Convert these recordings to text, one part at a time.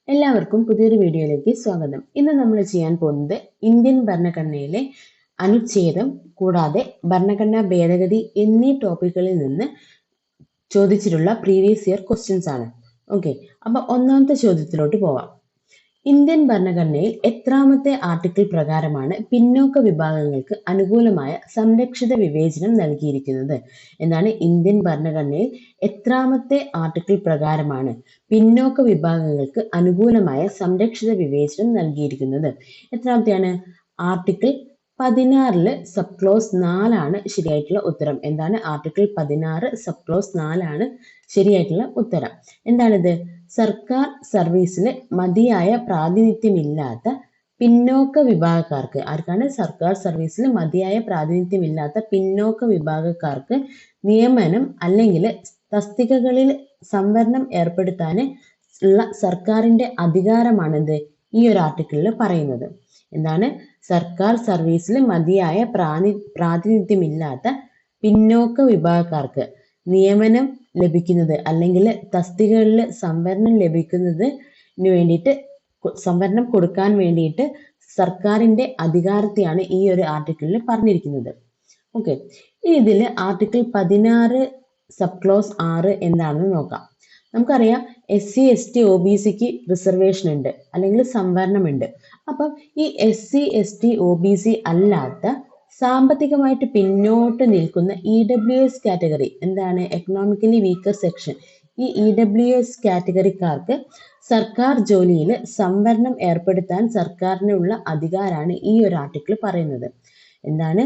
എല്ലാവർക്കും പുതിയൊരു വീഡിയോയിലേക്ക് സ്വാഗതം. ഇന്ന് നമ്മൾ ചെയ്യാൻ പോകുന്നത് ഇന്ത്യൻ ഭരണഘടനയിലെ അനുച്ഛേദം കൂടാതെ ഭരണഘടനാ ഭേദഗതി എന്നീ ടോപ്പിക്കുകളിൽ നിന്ന് ചോദിച്ചിട്ടുള്ള പ്രീവിയസ് ഇയർ ക്വസ്റ്റ്യൻസ് ആണ്. ഓക്കെ, അപ്പൊ ഒന്നാമത്തെ ചോദ്യത്തിലോട്ട് പോവാം. ഇന്ത്യൻ ഭരണഘടനയിൽ എത്രാമത്തെ ആർട്ടിക്കിൾ പ്രകാരമാണ് പിന്നോക്ക വിഭാഗങ്ങൾക്ക് അനുകൂലമായ സംരക്ഷിത വിവേചനം നൽകിയിരിക്കുന്നത്? എന്താണ് ഇന്ത്യൻ ഭരണഘടനയിൽ എത്രാമത്തെ ആർട്ടിക്കിൾ പ്രകാരമാണ് പിന്നോക്ക വിഭാഗങ്ങൾക്ക് അനുകൂലമായ സംരക്ഷിത വിവേചനം നൽകിയിരിക്കുന്നത്? എത്രാമത്തെയാണ്? ആർട്ടിക്കിൾ 16 സബ് ക്ലോസ് 4 ശരിയായിട്ടുള്ള ഉത്തരം. എന്താണ്? ആർട്ടിക്കിൾ 16 സബ് ക്ലോസ് 4 ശരിയായിട്ടുള്ള ഉത്തരം. എന്താണിത്? സർക്കാർ സർവീസിൽ മതിയായ പ്രാതിനിധ്യമില്ലാത്ത പിന്നോക്ക വിഭാഗക്കാർക്ക്, ആർക്കാണ്? സർക്കാർ സർവീസിൽ മതിയായ പ്രാതിനിധ്യമില്ലാത്ത പിന്നോക്ക വിഭാഗക്കാർക്ക് നിയമനം അല്ലെങ്കിൽ തസ്തികകളിൽ സംവരണം ഏർപ്പെടുത്താൻ ഉള്ള സർക്കാരിന്റെ അധികാരമാണെന്ത് ഈ ഒരു ആർട്ടിക്കിളിൽ പറയുന്നത്? എന്താണ്? സർക്കാർ സർവീസിൽ മതിയായ പ്രാതിനിധ്യമില്ലാത്ത പിന്നോക്ക വിഭാഗക്കാർക്ക് നിയമനം ലഭിക്കുന്നത് അല്ലെങ്കിൽ തസ്തികകളിൽ സംവരണം ലഭിക്കുന്നതിന് വേണ്ടിയിട്ട്, സംവരണം കൊടുക്കാൻ വേണ്ടിയിട്ട് സർക്കാരിന്റെ അധികാരത്തെയാണ് ഈ ഒരു ആർട്ടിക്കിളിൽ പറഞ്ഞിരിക്കുന്നത്. ഓക്കെ, ഇതിൽ ആർട്ടിക്കിൾ 16 സബ് ക്ലോസ് 6 എന്താണെന്ന് നോക്കാം. നമുക്കറിയാം SC ST OBCക്ക് റിസർവേഷൻ ഉണ്ട് അല്ലെങ്കിൽ സംവരണമുണ്ട്. അപ്പം ഈ SC ST OBC അല്ലാത്ത സാമ്പത്തികമായിട്ട് പിന്നോട്ട് നിൽക്കുന്ന EWS കാറ്റഗറി, എന്താണ്? എക്കണോമിക്കലി വീക്കർ സെക്ഷൻ, ഈ EWS കാറ്റഗറിക്കാർക്ക് സർക്കാർ ജോലിയിൽ സംവരണം ഏർപ്പെടുത്താൻ സർക്കാരിനുള്ള അധികാരമാണ് ഈ ഒരു ആർട്ടിക്കിൾ പറയുന്നത്. എന്താണ്?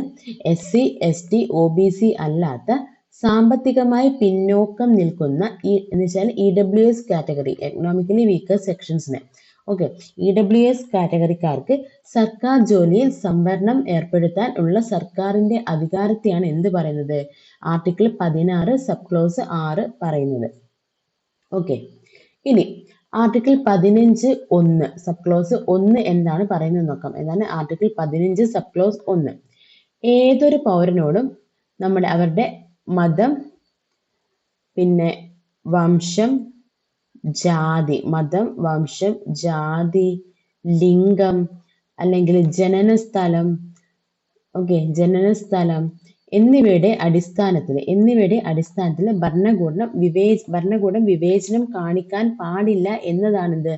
SC ST OBC അല്ലാത്ത സാമ്പത്തികമായി പിന്നോക്കം നിൽക്കുന്ന എന്ന് വെച്ചാൽ EWS കാറ്റഗറി, എക്കണോമിക്കലി വീക്കർ സെക്ഷൻസിനെ, ഓക്കെ, EWS കാറ്റഗറിക്കാർക്ക് സർക്കാർ ജോലിയിൽ സംവരണം ഏർപ്പെടുത്താൻ ഉള്ള സർക്കാരിന്റെ അധികാരത്തെയാണ് എന്ത് പറയുന്നത്? ആർട്ടിക്കിൾ 16 സബ് ക്ലോസ് 6 പറയുന്നത്. ഓക്കെ, ഇനി ആർട്ടിക്കിൾ 15(1) സബ് ക്ലോസ് 1 എന്താണ് പറയുന്നത് നോക്കാം. എന്താണ് ആർട്ടിക്കിൾ 15 സബ് ക്ലോസ് 1? ഏതൊരു പൗരനോടും അവരുടെ മതം, പിന്നെ വംശം, ജാതി, മതം, വംശം, ജാതി, ലിംഗം അല്ലെങ്കിൽ ജനനസ്ഥലം, ഓക്കെ, ജനനസ്ഥലം എന്നിവയുടെ അടിസ്ഥാനത്തിൽ ഭരണകൂടം വിവേചനം കാണിക്കാൻ പാടില്ല എന്നതാണിത്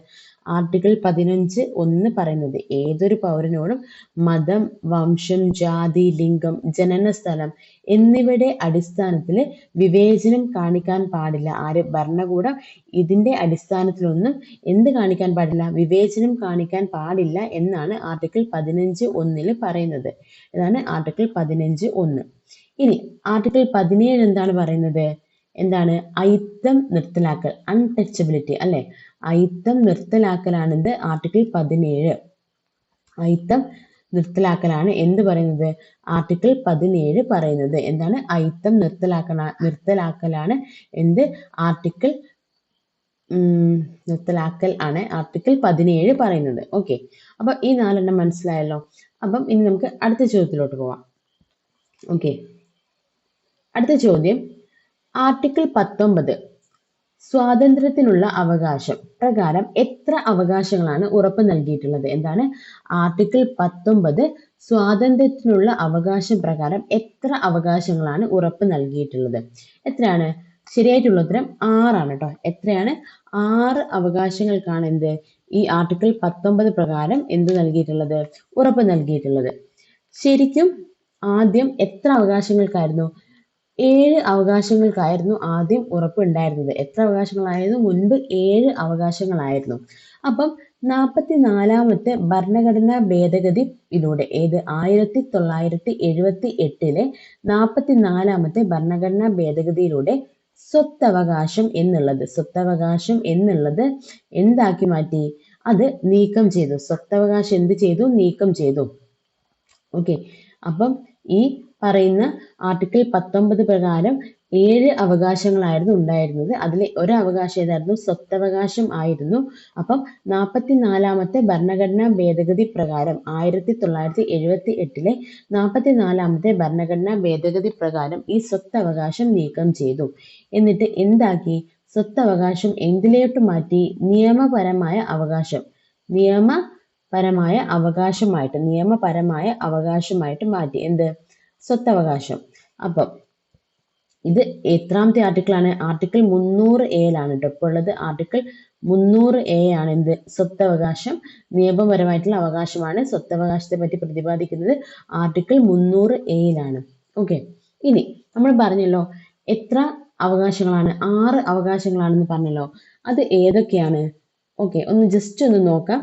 ആർട്ടിക്കിൾ 15(1) പറയുന്നത്. ഏതൊരു പൗരനോടും മതം, വംശം, ജാതി, ലിംഗം, ജനനസ്ഥലം എന്നിവയുടെ അടിസ്ഥാനത്തിൽ വിവേചനം കാണിക്കാൻ പാടില്ല. ആര്? ഭരണകൂടം ഇതിന്റെ അടിസ്ഥാനത്തിലൊന്നും എന്ത് കാണിക്കാൻ പാടില്ല? വിവേചനം കാണിക്കാൻ പാടില്ല എന്നാണ് ആർട്ടിക്കിൾ 15(1) പറയുന്നത്. ഇതാണ് ആർട്ടിക്കിൾ 15(1). ഇനി ആർട്ടിക്കിൾ 17 എന്താണ് പറയുന്നത്? എന്താണ്? അയിത്തം നിർത്തലാക്കൽ, അൺടച്ചബിലിറ്റി, അല്ലെ? അയിത്തം നിർത്തലാക്കലാണിത് ആർട്ടിക്കിൾ 17. അയിത്തം നിർത്തലാക്കലാണ് എന്ത് പറയുന്നത്? ആർട്ടിക്കിൾ 17 പറയുന്നത്. എന്താണ്? അയിത്തം നിർത്തലാക്കലാണ് എന്ത്? നിർത്തലാക്കൽ ആണ് ആർട്ടിക്കിൾ 17 പറയുന്നത്. ഓക്കെ, അപ്പൊ ഈ 4 മനസ്സിലായല്ലോ. അപ്പം ഇനി നമുക്ക് അടുത്ത ചോദ്യത്തിലോട്ട് പോവാം. ഓക്കെ, അടുത്ത ചോദ്യം, ആർട്ടിക്കിൾ 19 സ്വാതന്ത്ര്യത്തിനുള്ള അവകാശം പ്രകാരം എത്ര അവകാശങ്ങളാണ് ഉറപ്പ് നൽകിയിട്ടുള്ളത്? എന്താണ്? ആർട്ടിക്കിൾ 19 സ്വാതന്ത്ര്യത്തിനുള്ള അവകാശം പ്രകാരം എത്ര അവകാശങ്ങളാണ് ഉറപ്പ് നൽകിയിട്ടുള്ളത്? എത്രയാണ്? ശരിയായിട്ടുള്ള ഉത്തരം 6 കേട്ടോ. എത്രയാണ്? 6 അവകാശങ്ങൾക്കാണ് എന്ത് ഈ ആർട്ടിക്കിൾ 19 പ്രകാരം എന്ത് നൽകിയിട്ടുള്ളത്? ഉറപ്പ് നൽകിയിട്ടുള്ളത്. ശരിക്കും ആദ്യം എത്ര അവകാശങ്ങൾക്കായിരുന്നു? 7 അവകാശങ്ങൾക്കായിരുന്നു ആദ്യം ഉറപ്പ് ഉണ്ടായിരുന്നത്. എത്ര അവകാശങ്ങളായിരുന്നു? മുൻപ് 7 അവകാശങ്ങളായിരുന്നു. അപ്പം 44ാമത്തെ ഭരണഘടനാ ഭേദഗതിയിലൂടെ, ഏത്? 1978 44ാമത്തെ ഭരണഘടനാ ഭേദഗതിയിലൂടെ സ്വത്തവകാശം എന്നുള്ളത് എന്താക്കി മാറ്റി? അത് നീക്കം ചെയ്തു. സ്വത്തവകാശം എന്ത് ചെയ്തു? നീക്കം ചെയ്തു. ഓക്കെ, അപ്പം ഈ പറയുന്ന ആർട്ടിക്കിൾ 19 പ്രകാരം 7 അവകാശങ്ങളായിരുന്നു ഉണ്ടായിരുന്നത്. അതിലെ ഒരു അവകാശം ഏതായിരുന്നു? സ്വത്തവകാശം ആയിരുന്നു. അപ്പം 44ാമത്തെ ഭരണഘടനാ ഭേദഗതി പ്രകാരം 1978 44ാമത്തെ ഭരണഘടനാ ഭേദഗതി പ്രകാരം ഈ സ്വത്തവകാശം നീക്കം ചെയ്തു. എന്നിട്ട് എന്താക്കി? സ്വത്തവകാശം എന്തിലോട്ട് മാറ്റി? നിയമപരമായ അവകാശം. നിയമപരമായ അവകാശമായിട്ട് മാറ്റി. എന്ത്? സ്വത്തവകാശം. അപ്പം ഇത് എത്രാമത്തെ ആർട്ടിക്കിളാണ്? ആർട്ടിക്കിൾ 300A ഇപ്പോൾ ഉള്ളത്. ആർട്ടിക്കിൾ 300A ആണ്. എന്ത്? സ്വത്തവകാശം. നിയമപരമായിട്ടുള്ള അവകാശമാണ്. സ്വത്തവകാശത്തെ പറ്റി പ്രതിപാദിക്കുന്നത് ആർട്ടിക്കിൾ 300A. ഓക്കെ. ഇനി നമ്മൾ പറഞ്ഞല്ലോ എത്ര അവകാശങ്ങളാണ്? 6 അവകാശങ്ങളാണെന്ന് പറഞ്ഞല്ലോ. അത് ഏതൊക്കെയാണ്? ഓക്കെ, ഒന്ന് ജസ്റ്റ് ഒന്ന് നോക്കാം.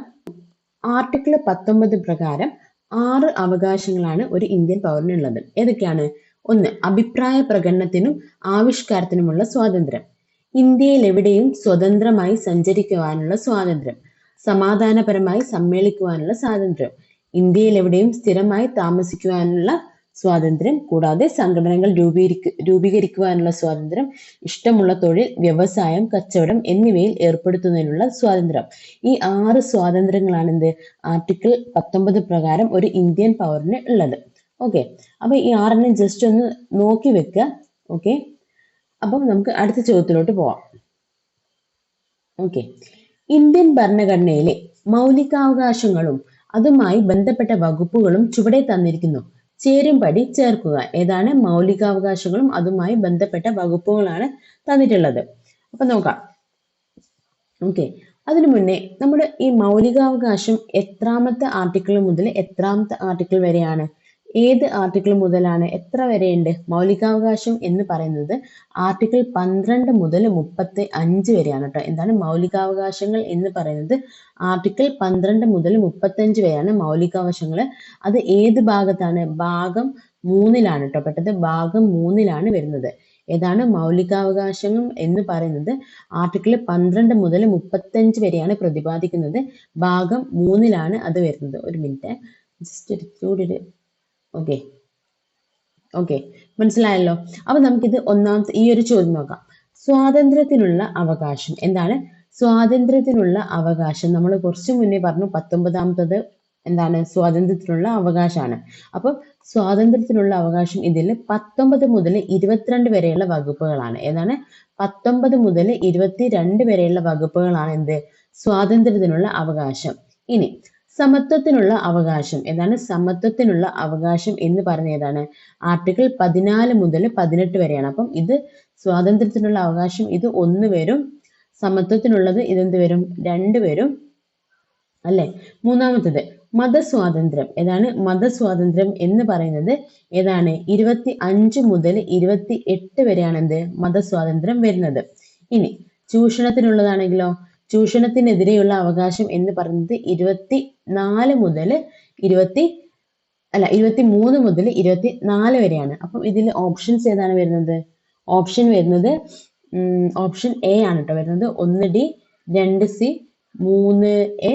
ആർട്ടിക്കിൾ 19 പ്രകാരം 6 അവകാശങ്ങളാണ് ഒരു ഇന്ത്യൻ പൗരനുള്ളത്. ഏതൊക്കെയാണ്? ഒന്ന്, അഭിപ്രായ പ്രകടനത്തിനും ആവിഷ്കാരത്തിനുമുള്ള സ്വാതന്ത്ര്യം. ഇന്ത്യയിൽ എവിടെയും സ്വതന്ത്രമായി സഞ്ചരിക്കുവാനുള്ള സ്വാതന്ത്ര്യം. സമാധാനപരമായി സമ്മേളിക്കുവാനുള്ള സ്വാതന്ത്ര്യം. ഇന്ത്യയിൽ എവിടെയും സ്ഥിരമായി താമസിക്കുവാനുള്ള സ്വാതന്ത്ര്യം. കൂടാതെ സംഘടനകൾ രൂപീകരിക്കുവാനുള്ള സ്വാതന്ത്ര്യം. ഇഷ്ടമുള്ള തൊഴിൽ, വ്യവസായം, കച്ചവടം എന്നിവയിൽ ഏർപ്പെടുത്തുന്നതിനുള്ള സ്വാതന്ത്ര്യം. ഈ 6 സ്വാതന്ത്ര്യങ്ങളാണ് എന്ത്? ആർട്ടിക്കിൾ 19 പ്രകാരം ഒരു ഇന്ത്യൻ പൗരന് ഉള്ളത്. ഓക്കെ, അപ്പൊ ഈ 6 ജസ്റ്റ് ഒന്ന് നോക്കി വെക്കുക. ഓക്കെ, അപ്പം നമുക്ക് അടുത്ത ചോദ്യത്തിലോട്ട് പോവാം. ഓക്കെ, ഇന്ത്യൻ ഭരണഘടനയിലെ മൗലികാവകാശങ്ങളും അതുമായി ബന്ധപ്പെട്ട വകുപ്പുകളും ചുവടെ തന്നിരിക്കുന്നു. ചേരുംപടി ചേർക്കുക. ഏതാണ്? മൗലികാവകാശങ്ങളും അതുമായി ബന്ധപ്പെട്ട വകുപ്പുകളാണ് തന്നിട്ടുള്ളത്. അപ്പൊ നോക്കാം. ഓക്കെ, അതിനു മുന്നേ നമ്മുടെ ഈ മൗലികാവകാശം എത്രാമത്തെ ആർട്ടിക്കിൾ മുതൽ എത്രാമത്തെ ആർട്ടിക്കിൾ വരെയാണ്? ഏത് ആർട്ടിക്കിൾ മുതലാണ് എത്ര വരെയുണ്ട്? മൗലികാവകാശം എന്ന് പറയുന്നത് ആർട്ടിക്കിൾ 12 മുതൽ 35 വരെയാണ് കേട്ടോ. എന്താണ് മൗലികാവകാശങ്ങൾ എന്ന് പറയുന്നത്? ആർട്ടിക്കിൾ 12 മുതൽ 35 വരെയാണ് മൗലികാവകാശങ്ങൾ. അത് ഏത് ഭാഗത്താണ്? ഭാഗം 3-ലാണ് കേട്ടോ പെട്ടത്. ഭാഗം 3-ലാണ് വരുന്നത്. ഏതാണ് മൗലികാവകാശങ്ങൾ എന്ന് പറയുന്നത്? ആർട്ടിക്കിൾ 12 മുതൽ 35 വരെയാണ് പ്രതിപാദിക്കുന്നത്. ഭാഗം 3-ലാണ് അത് വരുന്നത്. ഒരു മിനിറ്റ്, ജസ്റ്റ് ഓക്കെ ഓക്കെ മനസ്സിലായല്ലോ. അപ്പൊ നമുക്കിത് ഒന്നാമത്തെ ഈ ഒരു ചോദ്യം നോക്കാം. സ്വാതന്ത്ര്യത്തിനുള്ള അവകാശം. എന്താണ് സ്വാതന്ത്ര്യത്തിനുള്ള അവകാശം? നമ്മൾ കുറച്ചു മുന്നേ പറഞ്ഞു 19ാമത്തത് എന്താണ്? സ്വാതന്ത്ര്യത്തിനുള്ള അവകാശമാണ്. അപ്പൊ സ്വാതന്ത്ര്യത്തിനുള്ള അവകാശം ഇതിൽ 19 മുതൽ 22 വരെയുള്ള വകുപ്പുകളാണ്. ഏതാണ്? 19 മുതൽ 22 വരെയുള്ള വകുപ്പുകളാണ് എന്ത്? സ്വാതന്ത്ര്യത്തിനുള്ള അവകാശം. ഇനി സമത്വത്തിനുള്ള അവകാശം. എന്താണ് സമത്വത്തിനുള്ള അവകാശം എന്ന് പറഞ്ഞ ഏതാണ്? ആർട്ടിക്കിൾ 14 മുതൽ 18 വരെയാണ്. അപ്പം ഇത് സ്വാതന്ത്ര്യത്തിനുള്ള അവകാശം ഇത് 1 വരും. സമത്വത്തിനുള്ളത് ഇതെന്ത് വരും? 2 വരും അല്ലെ? മൂന്നാമത്തത് മതസ്വാതന്ത്ര്യം. ഏതാണ്? മതസ്വാതന്ത്ര്യം എന്ന് പറയുന്നത് ഏതാണ്? 25 മുതൽ 28 വരെയാണ് എന്ത്? മതസ്വാതന്ത്ര്യം വരുന്നത്. ഇനി ചൂഷണത്തിനുള്ളതാണെങ്കിലോ? ചൂഷണത്തിനെതിരെയുള്ള അവകാശം എന്ന് പറയുന്നത് 23 മുതൽ 24 വരെയാണ്. അപ്പം ഇതിൽ ഓപ്ഷൻസ് ഏതാണ് വരുന്നത്? ഓപ്ഷൻ വരുന്നത് ഓപ്ഷൻ എ ആണ് കേട്ടോ വരുന്നത്. 1D, 2C, 3A,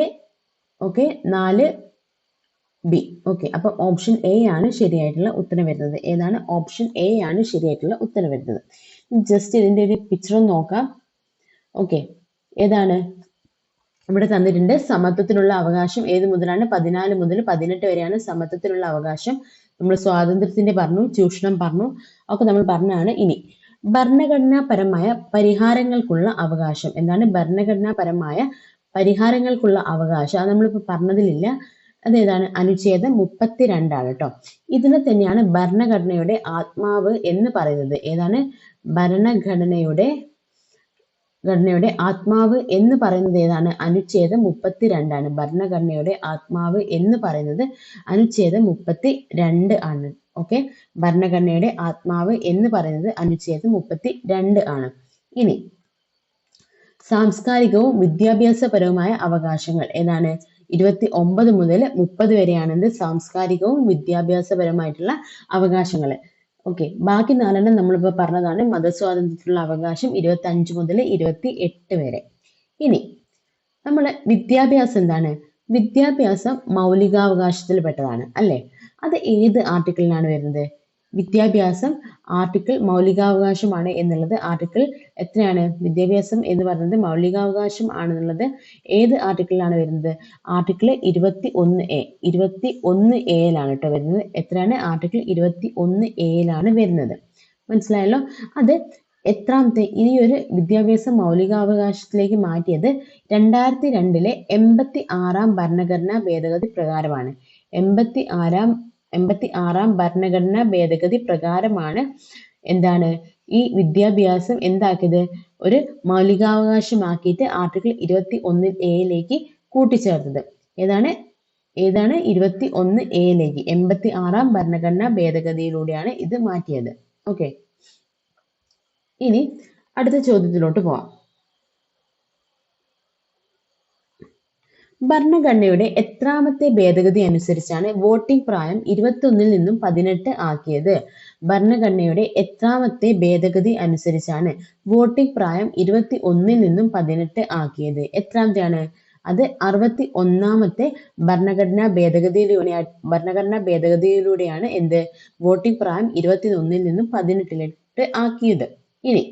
okay, 4B. Okay, അപ്പൊ ഓപ്ഷൻ എ ആണ് ശരിയായിട്ടുള്ള ഉത്തരം വരുന്നത്. ഏതാണ്? ഓപ്ഷൻ എ ആണ് ശരിയായിട്ടുള്ള ഉത്തരം വരുന്നത്. ജസ്റ്റ് ഇതിന്റെ ഒരു പിക്ചർ നോക്കാം. ഓക്കെ, ഏതാണ്? ഇവിടെ തന്നിട്ടുണ്ട് സമത്വത്തിനുള്ള അവകാശം ഏത് മുതലാണ്? 14 മുതൽ 18 വരെയാണ് സമത്വത്തിനുള്ള അവകാശം. നമ്മൾ സ്വാതന്ത്ര്യത്തിന്റെ പറഞ്ഞു, ചൂഷണം പറഞ്ഞു, ഒക്കെ നമ്മൾ പറഞ്ഞാണ്. ഇനി ഭരണഘടനാപരമായ പരിഹാരങ്ങൾക്കുള്ള അവകാശം. എന്താണ് ഭരണഘടനാപരമായ പരിഹാരങ്ങൾക്കുള്ള അവകാശം? അത് നമ്മളിപ്പോ പറഞ്ഞതിലില്ല. അതേതാണ്? അനുച്ഛേദം 32 ആണ് കേട്ടോ. ഇതിനെ തന്നെയാണ് ഭരണഘടനയുടെ ആത്മാവ് എന്ന് പറയുന്നത്. ഏതാണ്? ഭരണഘടനയുടെ ആത്മാവ് എന്ന് പറയുന്നത് ഏതാണ്? അനുച്ഛേദം 32 ആണ്. ഭരണഘടനയുടെ ആത്മാവ് എന്ന് പറയുന്നത് അനുച്ഛേദം 32 ആണ്. ഓക്കെ, ഭരണഘടനയുടെ ആത്മാവ് എന്ന് പറയുന്നത് അനുച്ഛേദം 32 ആണ്. ഇനി സാംസ്കാരികവും വിദ്യാഭ്യാസപരവുമായ അവകാശങ്ങൾ. ഏതാണ്? 29 മുതൽ 30 വരെയാണ് സാംസ്കാരികവും വിദ്യാഭ്യാസപരമായിട്ടുള്ള അവകാശങ്ങൾ. ഓക്കെ, ബാക്കി 4 നമ്മളിപ്പോ പറഞ്ഞതാണ്. മതസ്വാതന്ത്ര്യത്തിലുള്ള അവകാശം 25 മുതൽ 28 വരെ. ഇനി നമ്മളെ വിദ്യാഭ്യാസം എന്താണ്? വിദ്യാഭ്യാസം മൗലികാവകാശത്തിൽ പെട്ടതാണ് അല്ലെ? അത് ഏത് ആർട്ടിക്കിളിലാണ് വരുന്നത്? വിദ്യാഭ്യാസം ആർട്ടിക്കിൾ മൗലികാവകാശമാണ് എന്നുള്ളത് ആർട്ടിക്കിൾ എത്രയാണ്? വിദ്യാഭ്യാസം എന്ന് പറയുന്നത് മൗലികാവകാശം ആണെന്നുള്ളത് ഏത് ആർട്ടിക്കിളിലാണ് വരുന്നത്? Article 21A. 21A-ലാണ് കേട്ടോ വരുന്നത്. എത്രയാണ്? ആർട്ടിക്കിൾ 21A-ലാണ് വരുന്നത്. മനസ്സിലായല്ലോ? അത് എത്രാമത്തെ ഈ ഒരു വിദ്യാഭ്യാസ മൗലികാവകാശത്തിലേക്ക് മാറ്റിയത് 2002 86 ഭരണഘടനാ ഭേദഗതി പ്രകാരമാണ്. 86 ഭരണഘടനാ ഭേദഗതി പ്രകാരമാണ് എന്താണ് ഈ വിദ്യാഭ്യാസം എന്താക്കിയത്, ഒരു മൗലികാവകാശമാക്കിയിട്ട് ആർട്ടിക്കിൾ 21A കൂട്ടിച്ചേർത്തത്. ഏതാണ് 21A 86 ഭരണഘടനാ ഭേദഗതിയിലൂടെയാണ് ഇത് മാറ്റിയത്. ഓക്കെ, ഇനി അടുത്ത ചോദ്യത്തിലോട്ട് പോവാം. ഭരണഘടനയുടെ എത്രാമത്തെ ഭേദഗതി അനുസരിച്ചാണ് വോട്ടിംഗ് പ്രായം 21 നിന്നും 18 ആക്കിയത്? ഭരണഘടനയുടെ എത്രാമത്തെ ഭേദഗതി അനുസരിച്ചാണ് വോട്ടിംഗ് പ്രായം 21 നിന്നും 18 ആക്കിയത്? എത്രാമത്തെയാണ്? അത് 61ാമത്തെ ഭരണഘടനാ ഭേദഗതിയിലൂടെയാണ് എന്ത് വോട്ടിംഗ് പ്രായം 21 നിന്നും 18 ആക്കിയത്. ഇനി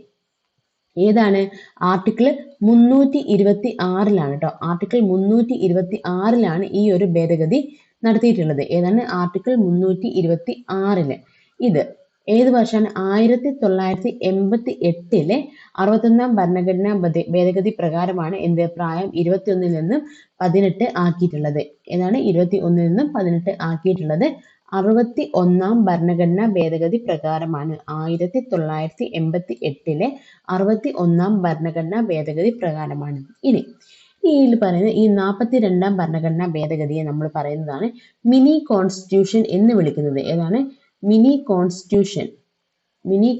ഏതാണ്? ആർട്ടിക്കിൾ 326 കേട്ടോ. ആർട്ടിക്കിൾ 326 ഈ ഒരു ഭേദഗതി നടത്തിയിട്ടുള്ളത്. ഏതാണ്? ആർട്ടിക്കിൾ 326. ഇത് ഏത് വർഷമാണ്? 1988 61ാം ഭരണഘടനാ ഭേദഗതി പ്രകാരമാണ് എന്ത് പ്രായം 21 നിന്നും 18 ആക്കിയിട്ടുള്ളത്. ഏതാണ്? 21 നിന്നും 18 ആക്കിയിട്ടുള്ളത് 61ാം ഭരണഘടനാ ഭേദഗതി പ്രകാരമാണ്. 1988 61ാം ഭരണഘടനാ ഭേദഗതി പ്രകാരമാണ്. ഇനി ഇതിൽ പറയുന്ന ഈ 42ാം ഭരണഘടനാ ഭേദഗതിയെ നമ്മൾ പറയുന്നതാണ് മിനി കോൺസ്റ്റിറ്റ്യൂഷൻ എന്ന് വിളിക്കുന്നത്. ഏതാണ്? മിനി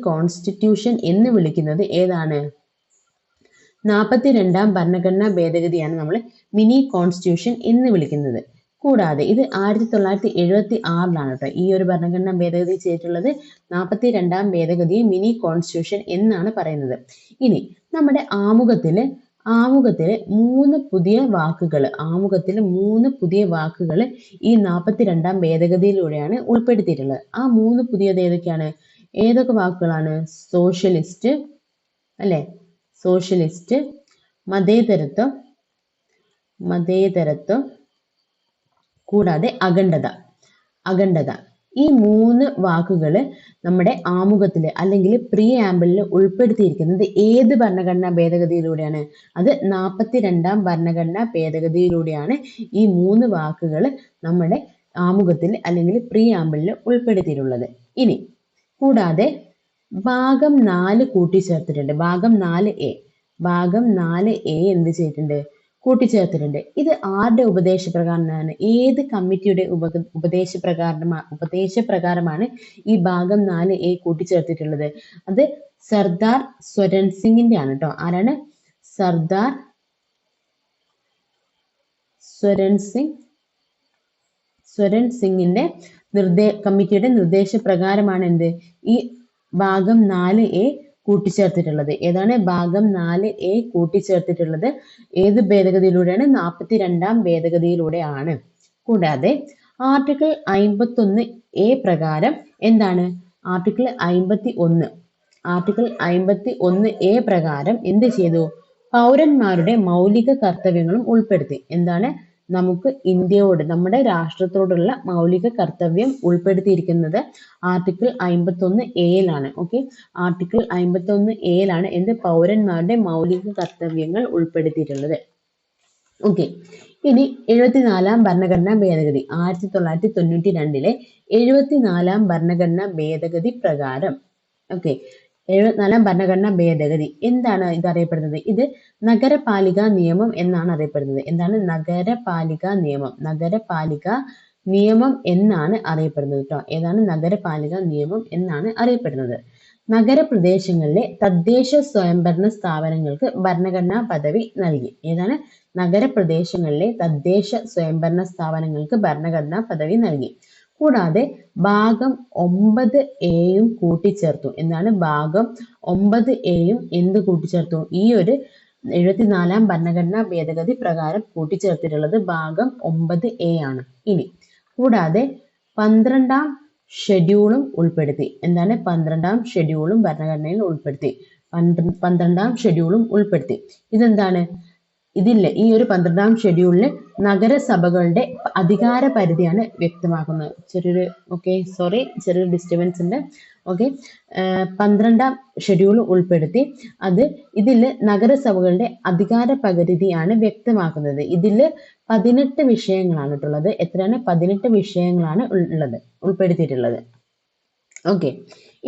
കോൺസ്റ്റിറ്റ്യൂഷൻ എന്ന് വിളിക്കുന്നത് ഏതാണ്? 42ാം ഭരണഘടനാ ഭേദഗതിയാണ് നമ്മൾ മിനി കോൺസ്റ്റിറ്റ്യൂഷൻ എന്ന് വിളിക്കുന്നത്. കൂടാതെ ഇത് 1976 കേട്ടോ ഈ ഒരു ഭരണഘടനാ ഭേദഗതി ചെയ്തിട്ടുള്ളത്. 42ാം ഭേദഗതിയെ മിനി കോൺസ്റ്റിറ്റ്യൂഷൻ എന്നാണ് പറയുന്നത്. ഇനി നമ്മുടെ ആമുഖത്തില് 3 പുതിയ വാക്കുകൾ ഈ 42ാം ഭേദഗതിയിലൂടെയാണ് ഉൾപ്പെടുത്തിയിട്ടുള്ളത്. ആ 3 പുതിയത് ഏതൊക്കെയാണ്? ഏതൊക്കെ വാക്കുകളാണ്? സോഷ്യലിസ്റ്റ്, അല്ലെ? സോഷ്യലിസ്റ്റ്, മതേതരത്വം കൂടാതെ അഖണ്ഡത. ഈ 3 വാക്കുകൾ നമ്മുടെ ആമുഖത്തിൽ അല്ലെങ്കിൽ പ്രീആംബിളിൽ ഉൾപ്പെടുത്തിയിരിക്കുന്നത് ഏത് ഭരണഘടനാ ഭേദഗതിയിലൂടെയാണ്? അത് 42ാം ഭരണഘടനാ ഭേദഗതിയിലൂടെയാണ് ഈ 3 വാക്കുകൾ നമ്മുടെ ആമുഖത്തിൽ അല്ലെങ്കിൽ പ്രീആംബിളിൽ ഉൾപ്പെടുത്തിയിട്ടുള്ളത്. ഇനി കൂടാതെ ഭാഗം 4 കൂട്ടിച്ചേർത്തിട്ടുണ്ട്. ഭാഗം 4A എന്ത് ചെയ്തിട്ടുണ്ട്? കൂട്ടിച്ചേർത്തിട്ടുണ്ട്. ഇത് ആരുടെ ഉപദേശപ്രകാരമാണ്? ഏത് കമ്മിറ്റിയുടെ ഉപദേശപ്രകാരമാണ് ഈ ഭാഗം 4A കൂട്ടിച്ചേർത്തിട്ടുള്ളത്? അത് സർദാർ സ്വരൺ സിംഗിന്റെ ആണ് കേട്ടോ. ആരാണ്? സർദാർ സ്വരൺ സിംഗിന്റെ കമ്മിറ്റിയുടെ നിർദ്ദേശപ്രകാരമാണ് എന്ത് ഈ ഭാഗം 4A കൂട്ടിച്ചേർത്തിട്ടുള്ളത്. ഏതാണ്? ഭാഗം 4A കൂട്ടിച്ചേർത്തിട്ടുള്ളത് ഏത് ഭേദഗതിയിലൂടെയാണ്? 42ാം ഭേദഗതിയിലൂടെയാണ്. കൂടാതെ ആർട്ടിക്കിൾ 51A പ്രകാരം എന്താണ്? ആർട്ടിക്കിൾ 51A പ്രകാരം എന്ത് ചെയ്തു? പൗരന്മാരുടെ മൗലിക കർത്തവ്യങ്ങളും ഉൾപ്പെടുത്തി. എന്താണ്? നമുക്ക് ഇന്ത്യയോട്, നമ്മുടെ രാഷ്ട്രത്തോടുള്ള മൗലിക കർത്തവ്യം ഉൾപ്പെടുത്തിയിരിക്കുന്നത് article 51A okay, article 51A എന്ത് പൗരന്മാരുടെ മൗലിക കർത്തവ്യങ്ങൾ ഉൾപ്പെടുത്തിയിട്ടുള്ളത്. ഓക്കെ, ഇനി 74ാം ഭരണഘടനാ ഭേദഗതി 1992 74ാം ഭരണഘടനാ ഭേദഗതി പ്രകാരം ഓക്കെ 74ാം ഭരണഘടനാ ഭേദഗതി എന്താണ് ഇത് അറിയപ്പെടുന്നത്? ഇത് നഗരപാലികാ നിയമം എന്നാണ് അറിയപ്പെടുന്നത്. എന്താണ്? നഗരപാലികാ നിയമം എന്നാണ് അറിയപ്പെടുന്നത് കേട്ടോ. ഏതാണ്? നഗരപാലികാ നിയമം എന്നാണ് അറിയപ്പെടുന്നത്. നഗരപ്രദേശങ്ങളിലെ തദ്ദേശ സ്വയംഭരണ സ്ഥാപനങ്ങൾക്ക് ഭരണഘടനാ പദവി നൽകി. ഏതാണ്? നഗരപ്രദേശങ്ങളിലെ തദ്ദേശ സ്വയംഭരണ സ്ഥാപനങ്ങൾക്ക് ഭരണഘടനാ പദവി നൽകി. കൂടാതെ ഭാഗം 9A കൂട്ടിച്ചേർത്തു. എന്താണ്? ഭാഗം 9A എന്ത് കൂട്ടിച്ചേർത്തു? ഈ ഒരു 74ാം ഭരണഘടനാ ഭേദഗതി പ്രകാരം കൂട്ടിച്ചേർത്തിട്ടുള്ളത് ഭാഗം 9A ആണ്. ഇനി കൂടാതെ 12ാം ഷെഡ്യൂളും ഉൾപ്പെടുത്തി. എന്താണ്? 12ാം ഷെഡ്യൂളും ഭരണഘടനയിൽ ഉൾപ്പെടുത്തി. 12ാം ഷെഡ്യൂളും ഉൾപ്പെടുത്തി. ഇതെന്താണ്? ഇതില്ലേ ഈ ഒരു 12ാം ഷെഡ്യൂളില് നഗരസഭകളുടെ അധികാര പരിധിയാണ് വ്യക്തമാക്കുന്നത്. ചെറിയൊരു ഡിസ്റ്റർബൻസ് ഉണ്ട്. ഓക്കെ, 12ാം ഷെഡ്യൂൾ ഉൾപ്പെടുത്തി ഇതില് നഗരസഭകളുടെ അധികാര പരിധിയാണ് വ്യക്തമാക്കുന്നത്. ഇതില് 18 വിഷയങ്ങളാണ് ഉള്ളത്. എത്രയാണ്? 18 വിഷയങ്ങളാണ് ഉൾപ്പെടുത്തിയിട്ടുള്ളത്. ഓക്കെ,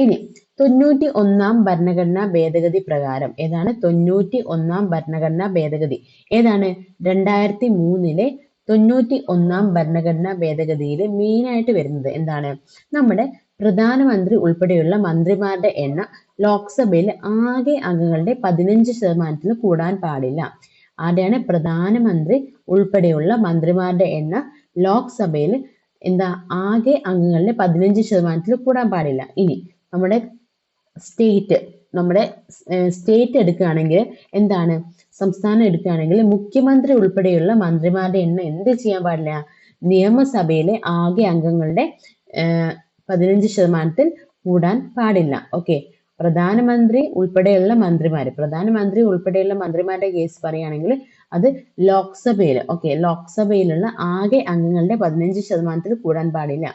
ഇനി 91ാം ഭരണഘടനാ ഭേദഗതി പ്രകാരം ഏതാണ്? 91ാം ഭരണഘടനാ ഭേദഗതി ഏതാണ്? 2003 91ാം ഭരണഘടനാ ഭേദഗതിയിൽ മെയിനായിട്ട് വരുന്നത് എന്താണ്? നമ്മുടെ പ്രധാനമന്ത്രി ഉൾപ്പെടെയുള്ള മന്ത്രിമാരുടെ എണ്ണം ലോക്സഭയിൽ ആകെ അംഗങ്ങളുടെ 15% കൂടാൻ പാടില്ല. ആരെയാണ്? പ്രധാനമന്ത്രി ഉൾപ്പെടെയുള്ള മന്ത്രിമാരുടെ എണ്ണം ലോക്സഭയിൽ ആകെ അംഗങ്ങളുടെ 15% കൂടാൻ പാടില്ല. ഇനി നമ്മുടെ സ്റ്റേറ്റ് എടുക്കുകയാണെങ്കിൽ എന്താണ്? സംസ്ഥാനം എടുക്കുകയാണെങ്കിൽ മുഖ്യമന്ത്രി ഉൾപ്പെടെയുള്ള മന്ത്രിമാരുടെ എണ്ണം എന്ത് ചെയ്യാൻ പാടില്ല? നിയമസഭയിലെ ആകെ അംഗങ്ങളുടെ 15% കൂടാൻ പാടില്ല. ഓക്കെ, പ്രധാനമന്ത്രി ഉൾപ്പെടെയുള്ള മന്ത്രിമാരുടെ കേസ് പറയുകയാണെങ്കിൽ അത് ലോക്സഭയിലുള്ള ആകെ അംഗങ്ങളുടെ 15% കൂടാൻ പാടില്ല.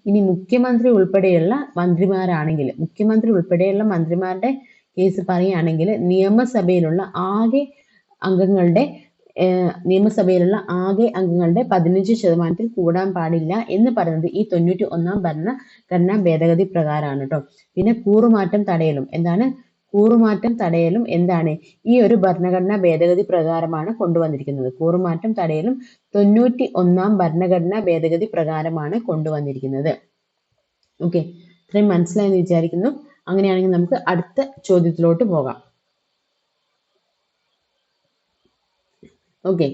ഇനി മുഖ്യമന്ത്രി ഉൾപ്പെടെയുള്ള മന്ത്രിമാരുടെ കേസ് പറയുകയാണെങ്കിൽ നിയമസഭയിലുള്ള ആകെ അംഗങ്ങളുടെ 15% കൂടാൻ പാടില്ല എന്ന് പറയുന്നത് ഈ 91ാം ഭരണഘടനാ ഭേദഗതി പ്രകാരമാണ് കേട്ടോ. പിന്നെ കൂറുമാറ്റം തടയലും എന്താണ്? ഈ ഒരു ഭരണഘടനാ ഭേദഗതി പ്രകാരമാണ് കൊണ്ടുവന്നിരിക്കുന്നത്. കൂറുമാറ്റം തടയലും 91ാം ഭരണഘടനാ ഭേദഗതി പ്രകാരമാണ് കൊണ്ടുവന്നിരിക്കുന്നത്. ഓക്കെ, ഇത്രയും മനസ്സിലായെന്ന് വിചാരിക്കുന്നു. അങ്ങനെയാണെങ്കിൽ നമുക്ക് അടുത്ത ചോദ്യത്തിലോട്ട് പോകാം. ഓക്കെ,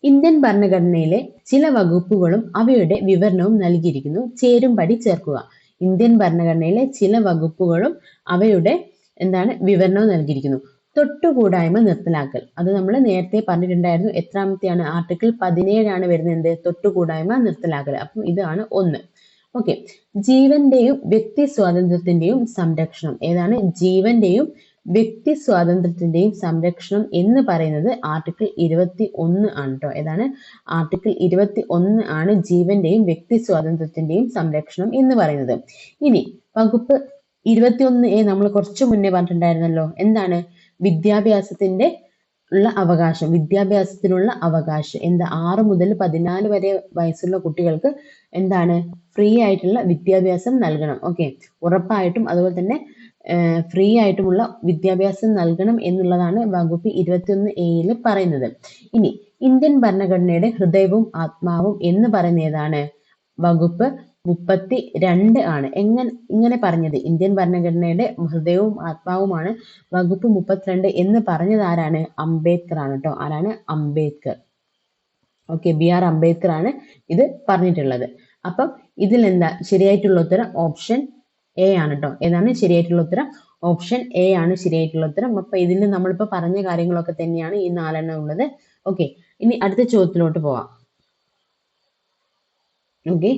ഇന്ത്യൻ ഭരണഘടനയിലെ ചില വകുപ്പുകളും അവയുടെ വിവരണവും നൽകിയിരിക്കുന്നു. ചേരുംപടി ചേർക്കുക. ഇന്ത്യൻ ഭരണഘടനയിലെ ചില വകുപ്പുകളും അവയുടെ വിവരണവും നൽകിയിരിക്കുന്നു. തൊട്ടുകൂടായ്മ നിർത്തലാക്കൽ, അത് നമ്മൾ നേരത്തെ പറഞ്ഞിട്ടുണ്ടായിരുന്നു. എത്രാമത്തെയാണ്? ആർട്ടിക്കിൾ 17 വരുന്നത്. തൊട്ടുകൂടായ്മ നിർത്തലാക്കൽ. അപ്പം ഇതാണ് 1. ഓക്കെ, ജീവന്റെയും വ്യക്തി സ്വാതന്ത്ര്യത്തിന്റെയും സംരക്ഷണം ഏതാണ്? ജീവന്റെയും വ്യക്തി സ്വാതന്ത്ര്യത്തിന്റെയും സംരക്ഷണം എന്ന് പറയുന്നത് ആർട്ടിക്കിൾ 21 ആണ് കേട്ടോ. ഏതാണ്? ആർട്ടിക്കിൾ 21 ആണ് ജീവന്റെയും വ്യക്തി സ്വാതന്ത്ര്യത്തിന്റെയും സംരക്ഷണം എന്ന് പറയുന്നത്. ഇനി വകുപ്പ് 21A നമ്മൾ കുറച്ചു മുന്നേ പറഞ്ഞിട്ടുണ്ടായിരുന്നല്ലോ. എന്താണ്? വിദ്യാഭ്യാസത്തിനുള്ള അവകാശം. 6 മുതൽ 14 വരെ വയസ്സുള്ള കുട്ടികൾക്ക് ഫ്രീ ആയിട്ടുള്ള വിദ്യാഭ്യാസം നൽകണം. ഓക്കെ, ഉറപ്പായിട്ടും അതുപോലെ തന്നെ ഫ്രീ ആയിട്ടുമുള്ള വിദ്യാഭ്യാസം നൽകണം എന്നുള്ളതാണ് വകുപ്പ് 21A പറയുന്നത്. ഇനി ഇന്ത്യൻ ഭരണഘടനയുടെ ഹൃദയവും ആത്മാവും എന്ന് പറയുന്നത് ഏതാണ്? വകുപ്പ് 32 ആണ്. ഇങ്ങനെ പറഞ്ഞത് ഇന്ത്യൻ ഭരണഘടനയുടെ ഹൃദയവും ആത്മാവുമാണ് വകുപ്പ് 32 എന്ന് പറഞ്ഞത് ആരാണ്? അംബേദ്കർ ആണ് കേട്ടോ. ആരാണ്? അംബേദ്കർ. ഓക്കെ, BR അംബേദ്കർ ആണ് ഇത് പറഞ്ഞിട്ടുള്ളത്. അപ്പം ഇതിൽ ശരിയായിട്ടുള്ള ഉത്തരം ഓപ്ഷൻ A ആണ് കേട്ടോ. ഏതാണ് ശരിയായിട്ടുള്ള ഉത്തരം? ഓപ്ഷൻ A ആണ് ശരിയായിട്ടുള്ള ഉത്തരം. അപ്പൊ ഇതിൽ നമ്മളിപ്പോ പറഞ്ഞ കാര്യങ്ങളൊക്കെ തന്നെയാണ് ഈ 4 ഉള്ളത്. ഓക്കെ, ഇനി അടുത്ത ചോദ്യത്തിലോട്ട് പോവാം. ഓക്കെ,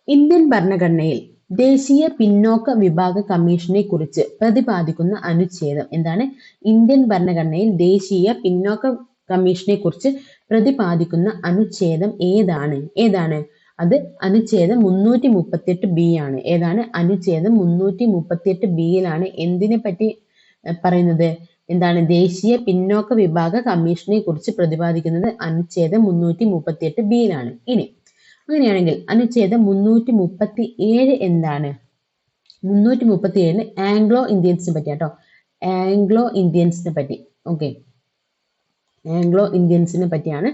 ഇന്ത്യൻ ഭരണഘടനയിൽ ദേശീയ പിന്നോക്ക വിഭാഗ കമ്മീഷനെ കുറിച്ച് പ്രതിപാദിക്കുന്ന അനുച്ഛേദം എന്താണ്? ഇന്ത്യൻ ഭരണഘടനയിൽ ദേശീയ പിന്നോക്ക കമ്മീഷനെ കുറിച്ച് പ്രതിപാദിക്കുന്ന അനുച്ഛേദം ഏതാണ്? അത് അനുച്ഛേദം 338B ആണ്. ഏതാണ്? അനുച്ഛേദം 338B എന്തിനെ പറ്റി പറയുന്നത്? ദേശീയ പിന്നോക്ക വിഭാഗ കമ്മീഷനെ കുറിച്ച് പ്രതിപാദിക്കുന്നത് അനുച്ഛേദം 338B ഇനി അങ്ങനെയാണെങ്കിൽ അനുച്ഛേദം 337 എന്താണ്? 337 ആംഗ്ലോ ഇന്ത്യൻസിനെ പറ്റി കേട്ടോ. ആംഗ്ലോ ഇന്ത്യൻസിനെ പറ്റി. ഓക്കെ, ആംഗ്ലോ ഇന്ത്യൻസിനെ പറ്റിയാണ്.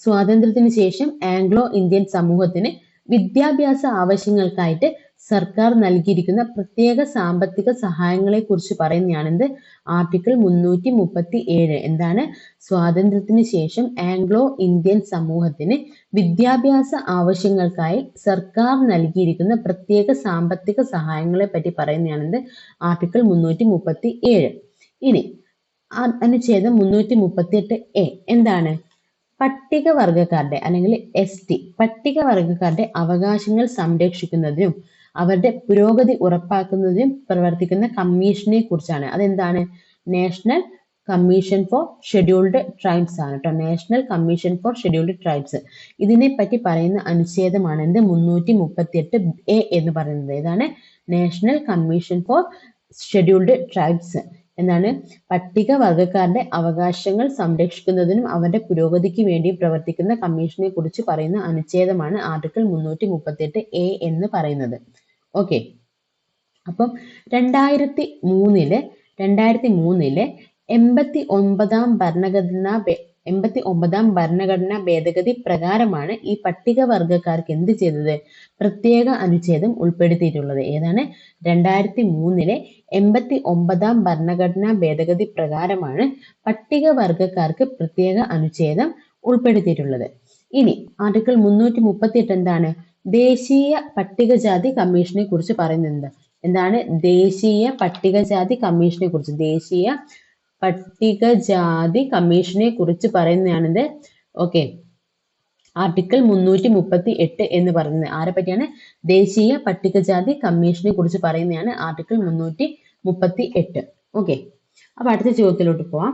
സ്വാതന്ത്ര്യത്തിന് ശേഷം ആംഗ്ലോ ഇന്ത്യൻ സമൂഹത്തിന് വിദ്യാഭ്യാസ ആവശ്യങ്ങൾക്കായിട്ട് സർക്കാർ നൽകിയിരിക്കുന്ന പ്രത്യേക സാമ്പത്തിക സഹായങ്ങളെ കുറിച്ച് പറയുന്നതാണ് ആർട്ടിക്കിൾ 337. സ്വാതന്ത്ര്യത്തിന് ശേഷം ആംഗ്ലോ ഇന്ത്യൻ സമൂഹത്തിന് വിദ്യാഭ്യാസ ആവശ്യങ്ങൾക്കായി സർക്കാർ നൽകിയിരിക്കുന്ന പ്രത്യേക സാമ്പത്തിക സഹായങ്ങളെ പറ്റി പറയുന്നതാണ് ആർട്ടിക്കിൾ 337. ഇനി അനുച്ഛേദം 338A പട്ടികവർഗക്കാരുടെ അല്ലെങ്കിൽ ST പട്ടികവർഗക്കാരുടെ അവകാശങ്ങൾ സംരക്ഷിക്കുന്നതിനും അവരുടെ പുരോഗതി ഉറപ്പാക്കുന്നതിനും പ്രവർത്തിക്കുന്ന കമ്മീഷനെ കുറിച്ചാണ്. അതെന്താണ്? National commission for scheduled tribes ആണ് കേട്ടോ. National commission for scheduled tribes. ഇതിനെ പറ്റി പറയുന്ന അനുച്ഛേദമാണ് എന്ത് 338A എന്ന് പറയുന്നത്. ഇതാണ് national commission for scheduled tribes. എന്താണ്? പട്ടികവർഗക്കാരുടെ അവകാശങ്ങൾ സംരക്ഷിക്കുന്നതിനും അവരുടെ പുരോഗതിക്ക് വേണ്ടി പ്രവർത്തിക്കുന്ന കമ്മീഷനെ കുറിച്ച് പറയുന്ന അനുച്ഛേദമാണ് ആർട്ടിക്കിൾ 338A എന്ന് പറയുന്നത്. ഓക്കെ. അപ്പം 2003 89ാം ഭരണഘടനാ ഭേദഗതി പ്രകാരമാണ് ഈ പട്ടികവർഗക്കാർക്ക് എന്ത് ചെയ്തത്? പ്രത്യേക അനുച്ഛേദം ഉൾപ്പെടുത്തിയിട്ടുള്ളത്. ഏതാണ്? 2003 89ാം ഭരണഘടനാ ഭേദഗതി പ്രകാരമാണ് പട്ടികവർഗക്കാർക്ക് പ്രത്യേക അനുച്ഛേദം ഉൾപ്പെടുത്തിയിട്ടുള്ളത്. ഇനി ആർട്ടിക്കിൾ 338 എന്താണ്? ദേശീയ പട്ടികജാതി കമ്മീഷനെ കുറിച്ച് പറയുന്നത്. എന്താണ്? ദേശീയ പട്ടികജാതി കമ്മീഷനെ കുറിച്ച്. ദേശീയ പട്ടികജാതി കമ്മീഷനെ കുറിച്ച് പറയുന്നതാണിത്. ഓക്കെ. ആർട്ടിക്കിൾ 338 എന്ന് പറയുന്നത് ആരെ പറ്റിയാണ്? ദേശീയ പട്ടികജാതി കമ്മീഷനെ കുറിച്ച് പറയുന്നതാണ് ആർട്ടിക്കിൾ 338. ഓക്കെ. അപ്പൊ അടുത്ത ചോദ്യത്തിലോട്ട് പോവാം.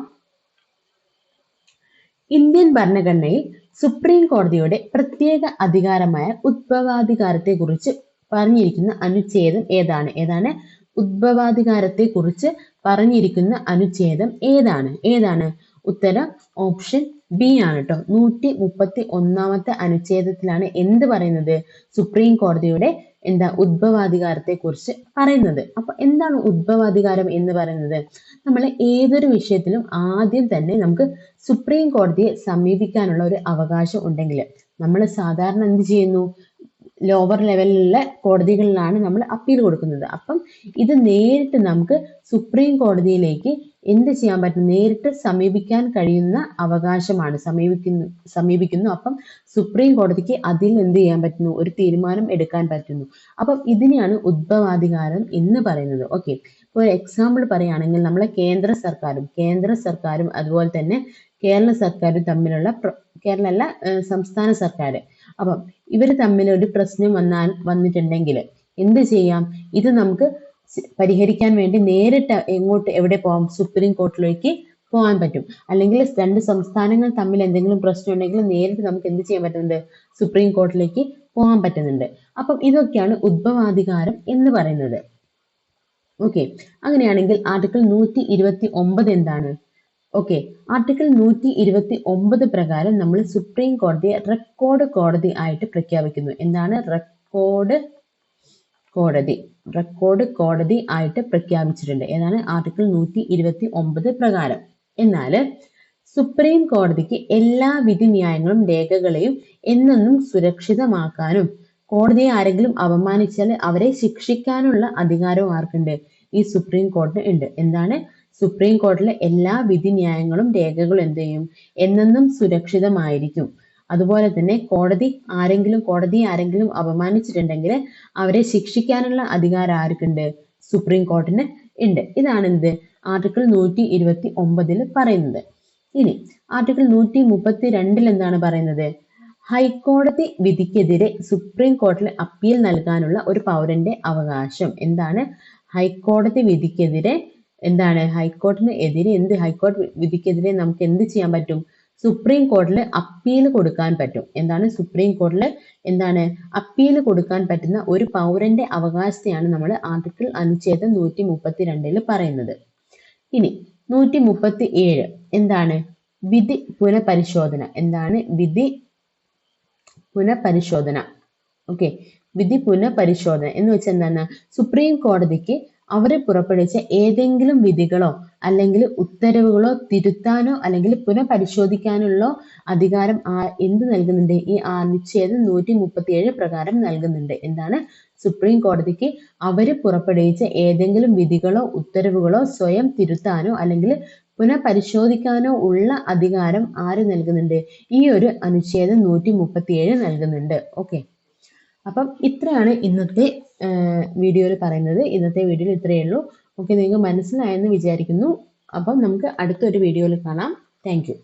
ഇന്ത്യൻ ഭരണഘടനയിൽ സുപ്രീം കോടതിയുടെ പ്രത്യേക അധികാരമായ ഉദ്ഭവാധികാരത്തെ കുറിച്ച് പറഞ്ഞിരിക്കുന്ന അനുച്ഛേദം ഏതാണ്? ഏതാണ്? ഉദ്ഭവാധികാരത്തെ കുറിച്ച് പറഞ്ഞിരിക്കുന്ന അനുച്ഛേദം ഏതാണ്? ഉത്തരം ഓപ്ഷൻ ബി ആണ് കേട്ടോ. 131ാമത്തെ അനുച്ഛേദത്തിലാണ് എന്ത് പറയുന്നത്? സുപ്രീം കോടതിയുടെ ഉദ്ഭവാധികാരത്തെ കുറിച്ച് പറയുന്നത്. അപ്പൊ എന്താണ് ഉദ്ഭവാധികാരം എന്ന് പറയുന്നത്? നമ്മൾ ഏതൊരു വിഷയത്തിലും ആദ്യം തന്നെ നമുക്ക് സുപ്രീം കോടതിയെ സമീപിക്കാനുള്ള ഒരു അവകാശം ഉണ്ടെങ്കിൽ നമ്മൾ സാധാരണ എന്ത് ചെയ്യുന്നു? ലോവർ ലെവലിലുള്ള കോടതികളിലാണ് നമ്മൾ അപ്പീൽ കൊടുക്കുന്നത്. അപ്പം ഇത് നേരിട്ട് നമുക്ക് സുപ്രീം കോടതിയിലേക്ക് എന്ത് ചെയ്യാൻ പറ്റും? നേരിട്ട് സമീപിക്കാൻ കഴിയുന്ന അവകാശമാണ്. സമീപിക്കുന്നു. അപ്പം സുപ്രീം കോടതിക്ക് അതിൽ എന്ത് ചെയ്യാൻ പറ്റുന്നു? ഒരു തീരുമാനം എടുക്കാൻ പറ്റുന്നു. അപ്പം ഇതിനെയാണ് ഉദ്ഭവാധികാരം എന്ന് പറയുന്നത്. ഓക്കെ. ഇപ്പോൾ ഒരു എക്സാമ്പിൾ പറയുകയാണെങ്കിൽ നമ്മളെ കേന്ദ്ര സർക്കാരും അതുപോലെ തന്നെ കേരള സർക്കാരും തമ്മിലുള്ള സംസ്ഥാന സർക്കാർ. അപ്പം ഇവർ തമ്മിൽ ഒരു പ്രശ്നം വന്നിട്ടുണ്ടെങ്കിൽ എന്ത് ചെയ്യാം? ഇത് നമുക്ക് പരിഹരിക്കാൻ വേണ്ടി നേരിട്ട് എവിടെ പോകാം? സുപ്രീം കോർട്ടിലേക്ക് പോകാൻ പറ്റും. അല്ലെങ്കിൽ രണ്ട് സംസ്ഥാനങ്ങൾ തമ്മിൽ എന്തെങ്കിലും പ്രശ്നം ഉണ്ടെങ്കിൽ നേരിട്ട് നമുക്ക് എന്ത് ചെയ്യാൻ പറ്റുന്നുണ്ട്? സുപ്രീം കോർട്ടിലേക്ക് പോകാൻ പറ്റുന്നുണ്ട്. അപ്പം ഇതൊക്കെയാണ് ഉദ്ഭവാധികാരം എന്ന് പറയുന്നത്. ഓക്കെ. അങ്ങനെയാണെങ്കിൽ ആർട്ടിക്കിൾ 129 എന്താണ്? ഓക്കെ. ആർട്ടിക്കിൾ 129 പ്രകാരം നമ്മൾ സുപ്രീം കോടതിയെ റെക്കോർഡ് കോടതി ആയിട്ട് പ്രഖ്യാപിക്കുന്നു. എന്താണ്? റെക്കോർഡ് കോടതി ആയിട്ട് പ്രഖ്യാപിച്ചിട്ടുണ്ട്. ഏതാണ്? ആർട്ടിക്കിൾ 129 പ്രകാരം. എന്നാൽ സുപ്രീം കോടതിക്ക് എല്ലാ വിധിന്യായങ്ങളും രേഖകളെയും എന്നെന്നും സുരക്ഷിതമാക്കാനും കോടതിയെ ആരെങ്കിലും അപമാനിച്ചാൽ അവരെ ശിക്ഷിക്കാനുള്ള അധികാരവും ആർക്കുണ്ട്? ഈ സുപ്രീം കോടതി ഉണ്ട്. എന്താണ്? സുപ്രീം കോടതിയിലെ എല്ലാ വിധിന്യായങ്ങളും രേഖകളും എന്ത് ചെയ്യും? എന്നെന്നും സുരക്ഷിതമായിരിക്കും. അതുപോലെ തന്നെ കോടതിയെ ആരെങ്കിലും അപമാനിച്ചിട്ടുണ്ടെങ്കിൽ അവരെ ശിക്ഷിക്കാനുള്ള അധികാരം ആർക്കുണ്ട്? സുപ്രീം കോടതിന് ഉണ്ട്. ഇതാണ് എന്ത്? ആർട്ടിക്കിൾ 129 പറയുന്നത്. ഇനി ആർട്ടിക്കിൾ 132 എന്താണ് പറയുന്നത്? ഹൈക്കോടതി വിധിക്കെതിരെ സുപ്രീം കോടതിയിൽ അപ്പീൽ നൽകാനുള്ള ഒരു പൗരന്റെ അവകാശം. എന്താണ്? ഹൈക്കോടതി വിധിക്കെതിരെ ഹൈക്കോടതി വിധിക്കെതിരെ നമുക്ക് എന്ത് ചെയ്യാൻ പറ്റും? സുപ്രീം കോടതിയിൽ അപ്പീൽ കൊടുക്കാൻ പറ്റും. എന്താണ്? സുപ്രീം കോടതിയിൽ അപ്പീൽ കൊടുക്കാൻ പറ്റുന്ന ഒരു പൗരന്റെ അവകാശത്തെയാണ് നമ്മൾ ആർട്ടിക്കിൾ അനുച്ഛേദം 132 പറയുന്നത്. ഇനി 137 എന്താണ്? വിധി പുനഃപരിശോധന. എന്താണ്? വിധി പുനഃപരിശോധന. ഓക്കെ. വിധി പുനഃപരിശോധന എന്ന് വെച്ചാൽ എന്താണ്? സുപ്രീം കോടതിക്ക് അവരെ പുറപ്പെടുവിച്ച ഏതെങ്കിലും വിധികളോ അല്ലെങ്കിൽ ഉത്തരവുകളോ തിരുത്താനോ അല്ലെങ്കിൽ പുനഃപരിശോധിക്കാനുള്ള അധികാരം എന്ത് നൽകുന്നുണ്ട്? ഈ അനുച്ഛേദം 137 പ്രകാരം നൽകുന്നുണ്ട്. എന്താണ്? സുപ്രീം കോടതിക്ക് അവര് പുറപ്പെടുവിച്ച ഏതെങ്കിലും വിധികളോ ഉത്തരവുകളോ സ്വയം തിരുത്താനോ അല്ലെങ്കിൽ പുനഃപരിശോധിക്കാനോ ഉള്ള അധികാരം ആര് നൽകുന്നുണ്ട്? ഈ ഒരു അനുച്ഛേദം 137 നൽകുന്നുണ്ട്. ഓക്കെ. അപ്പം ഇത്രയാണ് ഇന്നത്തെ വീഡിയോയിൽ പറയുന്നത്. ഇന്നത്തെ വീഡിയോയിൽ ഇത്രയേ ഉള്ളൂ. ഓക്കെ. നിങ്ങൾക്ക് മനസ്സിലായെന്ന് വിചാരിക്കുന്നു. അപ്പം നമുക്ക് അടുത്തൊരു വീഡിയോയിൽ കാണാം. Thank you.